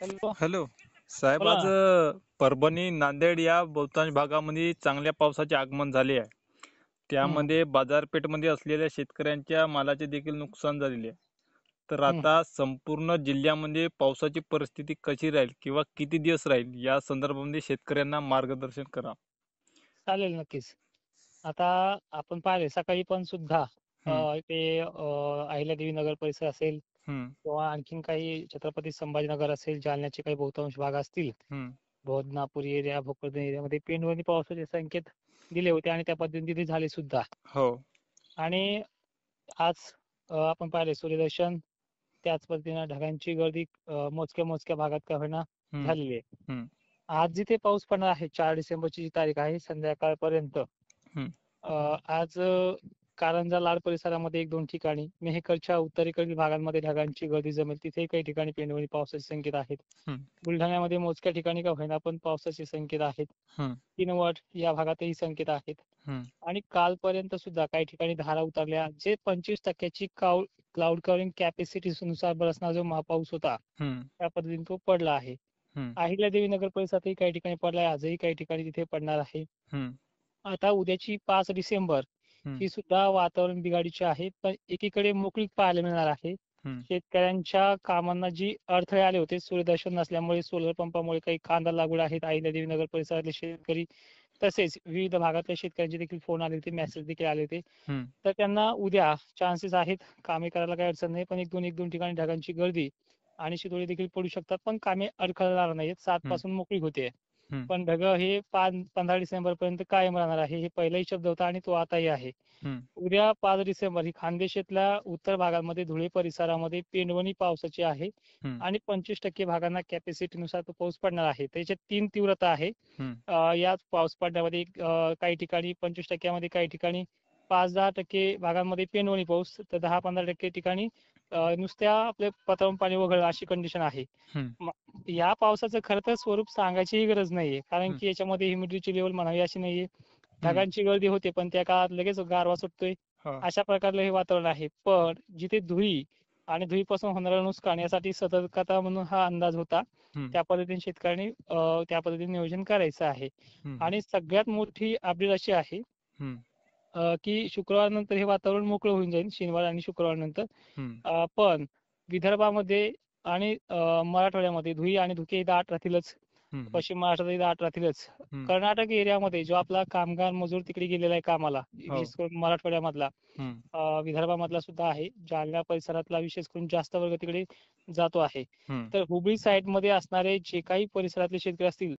Hello. Hello साहेब, बोला आज ना. परभणी नांदेड या बहुतांश भागामध्ये चांगल्या पावसाचे आगमन झाले आहे. हम्म, त्यामध्ये बाजारपेठमध्ये असलेल्या शेतकऱ्यांच्या मालाचे देखील नुकसान झालेले आहे. तर हम्म. आता संपूर्ण जिल्ह्यामध्ये पावसाची परिस्थिती कशी राहील किंवा किती दिवस राहील या संदर्भामध्ये शेतकऱ्यांना मार्गदर्शन करा. चालेल नक्कीच. आता आपण पाहिले सकाळी पण सुद्धा हम्म, ते अहिल्यादेवी नगर परिसर असेल हम्म, किंवा आणखीन काही छत्रपती संभाजीनगर असेल, जालन्याचे काही बहुतांश भाग असतील, हम्म, बौद्धनापूर एरिया, भोकरदन एरियामध्ये पेंडवणी पावसाचे संकेत दिले होते आणि त्या पद्धतीने तिथे झाले सुद्धा. हो, आणि आज आपण पाहिले सूर्यदर्शन, त्याच पद्धतीने ढगांची गर्दी मोजक्या मोजक्या भागात का होईना हम्म, झालेली आहे. हम्म, आज जिथे पाऊस पडणार आहे 4 डिसेंबरची जी तारीख आहे संध्याकाळपर्यंत, हम्म, आज कारंजा लाड परिसरामध्ये 1-2 ठिकाणी, मेहकरच्या उत्तरेकडील भागांमध्ये ढगांची गर्दी जमेल, तिथे काही ठिकाणी पेंडवणी पावसाचे संकेत आहेत. हम्म, बुलढाण्यामध्ये मोजक्या ठिकाणी का होईना पण पावसाचे संकेत आहेत. हम्म, किनवट या भागातही संकेत आहेत. हम्म, आणि कालपर्यंत सुद्धा काही ठिकाणी धारा उतरल्या. जे 25% क्लाउड कव्हरिंग कॅपॅसिटी नुसार बरसणारा जो महापाऊस होता, हम्म, त्या पद्धतीने तो पडला आहे. हम्म, अहिल्यादेवी नगर परिसरातही काही ठिकाणी पडलाय, आजही काही ठिकाणी तिथे पडणार आहे. हम्म, आता उद्याची 5 डिसेंबर हम्म, ही सुद्धा वातावरण बिघाडीचे आहे, पण एकीकडे मोकळीक पाहायला मिळणार आहे. हम्म, शेतकऱ्यांच्या कामांना जी अडथळे आले होते, सूर्यदर्शन नसल्यामुळे, सोलर पंपामुळे काही कांदा लागवड आहेत अहिल्यादेवी नगर परिसरातले शेतकरी, तसेच विविध भागातल्या शेतकऱ्यांचे देखील फोन आले होते, मेसेज देखील आले होते. हम्म, तर त्यांना उद्या चान्सेस आहेत, कामे करायला काही अडचण नाही, पण एक दोन ठिकाणी ढगांची गर्दी आणि शितोळे देखील पडू शकतात, पण कामे अडखळणार नाहीत. 7 हम्म, पासून मोकळीक होते. हम्म, पण ढग हे 15 डिसेंबर पर्यंत कायम राहणार आहे, हे पहिलाही शब्द होता आणि तो आताही आहे. हम्म, उद्या 5 डिसेंबर ही खानदेशातल्या उत्तर भागामध्ये, धुळे परिसरामध्ये पेंडवणी पावसाची आहे हम्म, आणि 25% भागांना कॅपॅसिटीनुसार तो पाऊस पडणार आहे. त्याच्यात 3 तीव्रता आहे. हम्म, या पाऊस पडण्यामध्ये काही ठिकाणी 25% मध्ये, काही ठिकाणी 5-10% भागांमध्ये पेंडवणी पाऊस, तर 10-15% ठिकाणी नुसत्या आपले पत्रावून पाणी वगळलं अशी कंडिशन आहे. हम्म, या पावसाचं खरं तर स्वरूप सांगायचीही गरज नाहीये, कारण हम्म, की याच्यामध्ये ह्युमिडिटीची लेवल म्हणावी अशी नाहीये. हम्म, ढगांची गर्दी होते, पण त्या काळात लगेच गारवा सुटतोय. हा, अशा प्रकारलं हे वातावरण आहे. पण जिथे धुळी आणि धुळीपासून होणारं नुकसान यासाठी सतर्कता म्हणून हा अंदाज होता. हम्म, त्या पद्धतीने शेतकऱ्यांनी त्या पद्धतीने नियोजन करायचं आहे. हम्म, आणि सगळ्यात मोठी अपडेट अशी आहे हम्म, की शुक्रवार नंतर हे वातावरण मोकळं होऊन जाईल, शनिवार आणि शुक्रवार नंतर. हम्म, पण विदर्भामध्ये आणि मराठवाड्यामध्ये धुळी आणि धुके दाट राहतीलच. हम्म, पश्चिम महाराष्ट्रातही दाट राहतीलच. हम्म, कर्नाटक एरियामध्ये जो आपला कामगार मजूर तिकडे गेलेला आहे कामाला, हो, विशेष करून मराठवाड्यामधला, हम्म, विदर्भामधला सुद्धा आहे. जालना परिसरातला विशेष करून जास्त वर्ग तिकडे जातो आहे. हम्म, तर हुबळी साईडमध्ये असणारे जे काही परिसरातले शेतकरी असतील,